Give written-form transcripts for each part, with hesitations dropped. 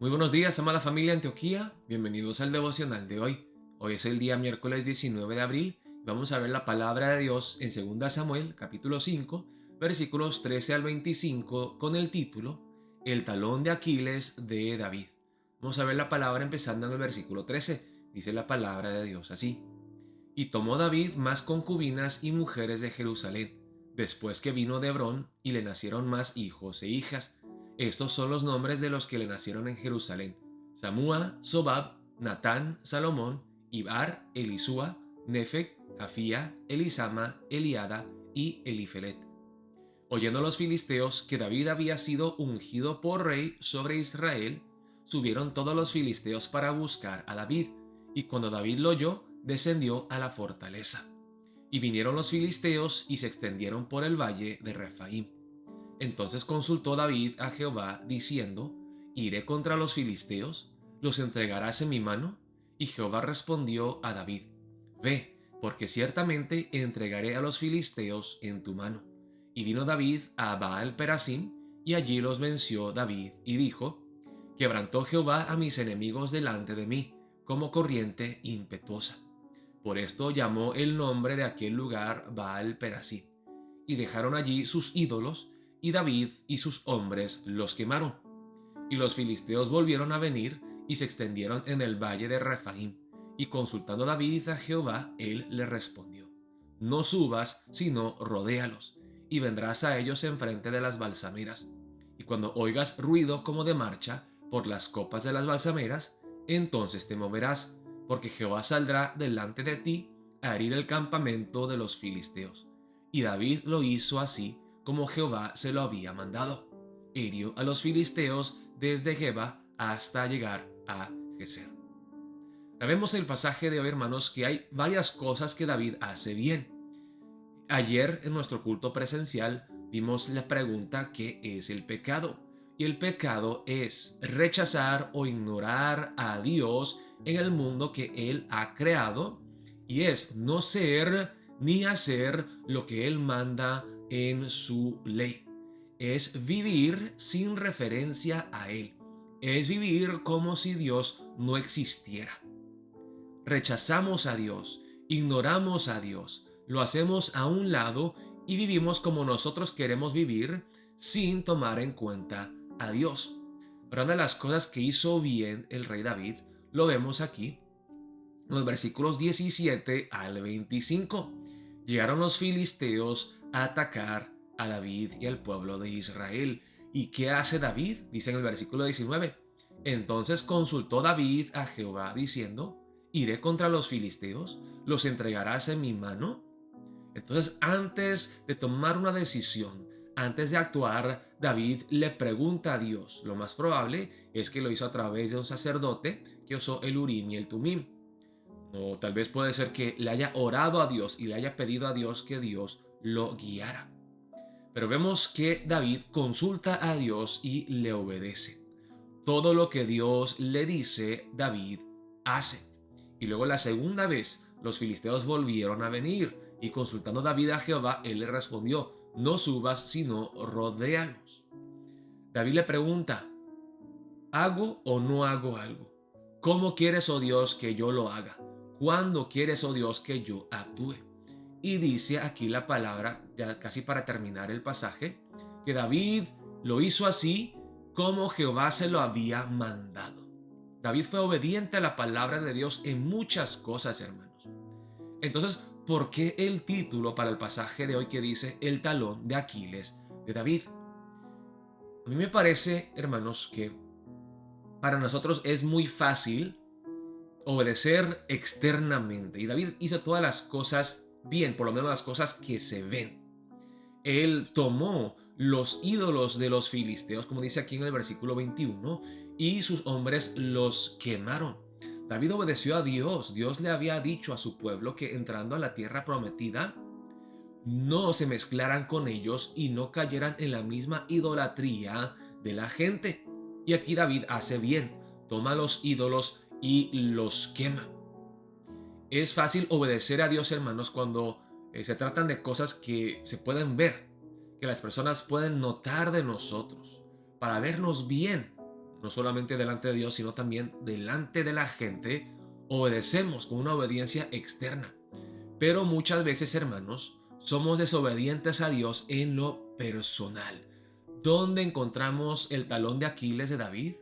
Muy buenos días, amada familia Antioquía. Bienvenidos al devocional de hoy. Hoy es el día miércoles 19 de abril. Vamos a ver la palabra de Dios en 2 Samuel, capítulo 5, versículos 13 al 25, con el título El talón de Aquiles de David. Vamos a ver la palabra empezando en el versículo 13. Dice la palabra de Dios así. Y tomó David más concubinas y mujeres de Jerusalén, después que vino de Hebrón, y le nacieron más hijos e hijas. Estos son los nombres de los que le nacieron en Jerusalén: Samúa, Sobab, Natán, Salomón, Ibar, Elisúa, Nefec, Jafía, Elisama, Eliada y Elifelet. Oyendo los filisteos que David había sido ungido por rey sobre Israel, subieron todos los filisteos para buscar a David, y cuando David lo oyó, descendió a la fortaleza. Y vinieron los filisteos y se extendieron por el valle de Refaim. Entonces consultó David a Jehová, diciendo: ¿Iré contra los filisteos? ¿Los entregarás en mi mano? Y Jehová respondió a David: Ve, porque ciertamente entregaré a los filisteos en tu mano. Y vino David a Baal Perasim, y allí los venció David, y dijo: Quebrantó Jehová a mis enemigos delante de mí, como corriente impetuosa. Por esto llamó el nombre de aquel lugar Baal Perasim. Y dejaron allí sus ídolos, y David y sus hombres los quemaron. Y los filisteos volvieron a venir y se extendieron en el valle de Refaim. Y consultando David a Jehová, él le respondió: No subas, sino rodéalos, y vendrás a ellos enfrente de las balsameras. Y cuando oigas ruido como de marcha por las copas de las balsameras, entonces te moverás, porque Jehová saldrá delante de ti a herir el campamento de los filisteos. Y David lo hizo así como Jehová se lo había mandado. Hirió a los filisteos desde Geba hasta llegar a Geser. Vemos en el pasaje de hoy, hermanos, que hay varias cosas que David hace bien. Ayer en nuestro culto presencial vimos la pregunta: ¿qué es el pecado? Y el pecado es rechazar o ignorar a Dios en el mundo que Él ha creado, y es no ser ni hacer lo que Él manda en su ley. Es vivir sin referencia a Él. Es vivir como si Dios no existiera. Rechazamos a Dios, ignoramos a Dios, lo hacemos a un lado y vivimos como nosotros queremos vivir sin tomar en cuenta a Dios. Pero una de las cosas que hizo bien el rey David lo vemos aquí, en los versículos 17 al 25. Llegaron los filisteos a atacar a David y al pueblo de Israel. ¿Y qué hace David? Dice en el versículo 19. Entonces consultó David a Jehová diciendo: ¿Iré contra los filisteos? ¿Los entregarás en mi mano? Entonces, antes de tomar una decisión, antes de actuar, David le pregunta a Dios. Lo más probable es que lo hizo a través de un sacerdote que usó el Urim y el Tumim. O tal vez puede ser que le haya orado a Dios y le haya pedido a Dios que Dios lo guiara. Pero vemos que David consulta a Dios y le obedece. Todo lo que Dios le dice, David hace. Y luego la segunda vez, los filisteos volvieron a venir, y consultando David a Jehová, él le respondió: No subas, sino rodéalos. David le pregunta: ¿hago o no hago algo? ¿Cómo quieres, oh Dios, que yo lo haga? ¿Cuándo quieres, oh Dios, que yo actúe? Y dice aquí la palabra, ya casi para terminar el pasaje, que David lo hizo así como Jehová se lo había mandado. David fue obediente a la palabra de Dios en muchas cosas, hermanos. Entonces, ¿por qué el título para el pasaje de hoy que dice el talón de Aquiles de David? A mí me parece, hermanos, que para nosotros es muy fácil obedecer externamente. Y David hizo todas las cosas bien, por lo menos las cosas que se ven. Él tomó los ídolos de los filisteos, como dice aquí en el versículo 21, y sus hombres los quemaron. David obedeció a Dios. Dios le había dicho a su pueblo que entrando a la tierra prometida, no se mezclaran con ellos y no cayeran en la misma idolatría de la gente. Y aquí David hace bien, toma los ídolos y los quema. Es fácil obedecer a Dios, hermanos, cuando se tratan de cosas que se pueden ver, que las personas pueden notar de nosotros, para vernos bien. no solamente delante de Dios, sino también delante de la gente, obedecemos con una obediencia externa. Pero muchas veces, hermanos, somos desobedientes a Dios en lo personal. ¿Dónde encontramos el talón de Aquiles de David?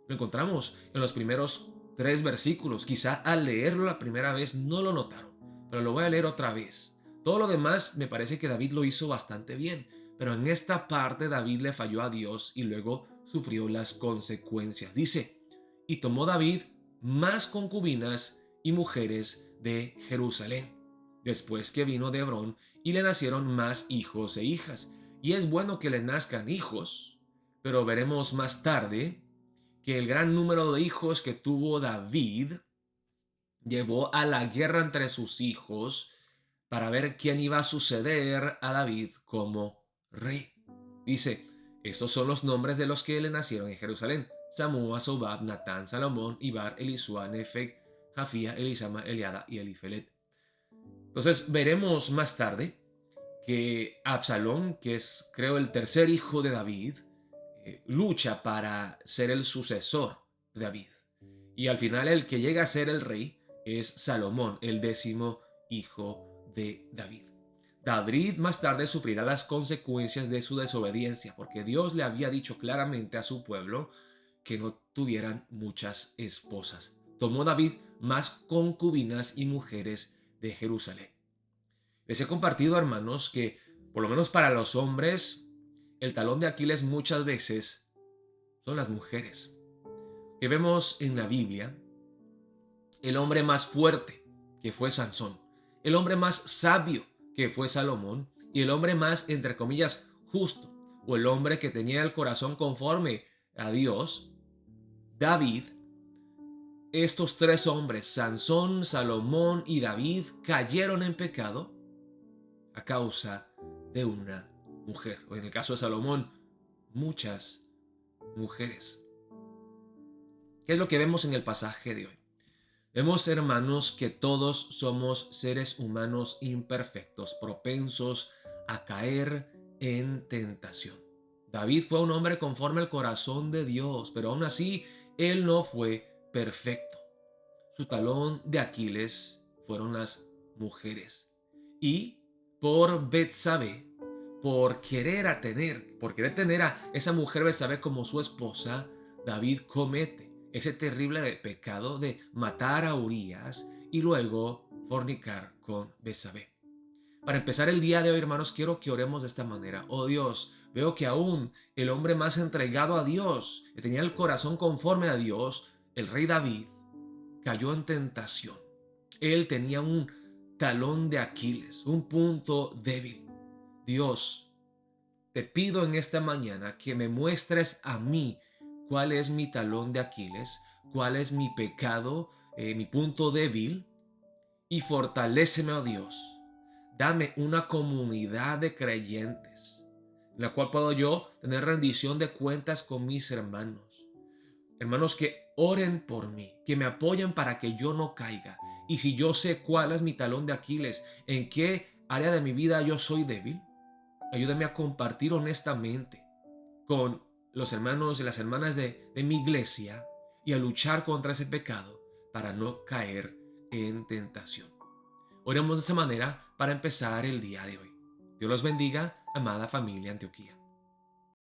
Lo encontramos en los primeros 3 versículos. Quizá al leerlo la primera vez no lo notaron, pero lo voy a leer otra vez. Todo lo demás me parece que David lo hizo bastante bien, pero en esta parte David le falló a Dios y luego sufrió las consecuencias. Dice, y tomó David más concubinas y mujeres de Jerusalén, después que vino de Hebrón, y le nacieron más hijos e hijas. Y es bueno que le nazcan hijos, pero veremos más tarde que el gran número de hijos que tuvo David llevó a la guerra entre sus hijos para ver quién iba a suceder a David como rey. Dice, estos son los nombres de los que le nacieron en Jerusalén: Samúa, Sobab, Natán, Salomón, Ibar, Elisua, Nefeg, Jafía, Elisama, Eliada y Elifelet. Entonces veremos más tarde que Absalón, que es creo el tercer hijo de David, lucha para ser el sucesor de David. Y al final el que llega a ser el rey es Salomón, el 10º hijo de David. David más tarde sufrirá las consecuencias de su desobediencia, porque Dios le había dicho claramente a su pueblo que no tuvieran muchas esposas. Tomó David más concubinas y mujeres de Jerusalén. Les he compartido, hermanos, que por lo menos para los hombres, el talón de Aquiles muchas veces son las mujeres. Que vemos en la Biblia el hombre más fuerte, que fue Sansón, el hombre más sabio, que fue Salomón, y el hombre más, entre comillas, justo, o el hombre que tenía el corazón conforme a Dios, David. Estos 3 hombres, Sansón, Salomón y David, cayeron en pecado a causa de una mujer, o en el caso de Salomón, muchas mujeres. ¿Qué es lo que vemos en el pasaje de hoy? Vemos, hermanos, que todos somos seres humanos imperfectos, propensos a caer en tentación. David fue un hombre conforme al corazón de Dios, pero aún así él no fue perfecto. Su talón de Aquiles fueron las mujeres. Y por Betsabé, por querer tener a esa mujer Betsabé como su esposa, David comete ese terrible pecado de matar a Urías y luego fornicar con Betsabé. Para empezar el día de hoy, hermanos, quiero que oremos de esta manera. Oh Dios, veo que aún el hombre más entregado a Dios, que tenía el corazón conforme a Dios, el rey David, cayó en tentación. Él tenía un talón de Aquiles, un punto débil. Dios, te pido en esta mañana que me muestres a mí cuál es mi talón de Aquiles, cuál es mi pecado, mi punto débil, y fortaléceme, oh Dios. Dame una comunidad de creyentes en la cual puedo yo tener rendición de cuentas con mis hermanos. Hermanos que oren por mí, que me apoyen para que yo no caiga. Y si yo sé cuál es mi talón de Aquiles, en qué área de mi vida yo soy débil, ayúdame a compartir honestamente con los hermanos y las hermanas de mi iglesia y a luchar contra ese pecado para no caer en tentación. Oremos de esa manera para empezar el día de hoy. Dios los bendiga, amada familia Antioquía.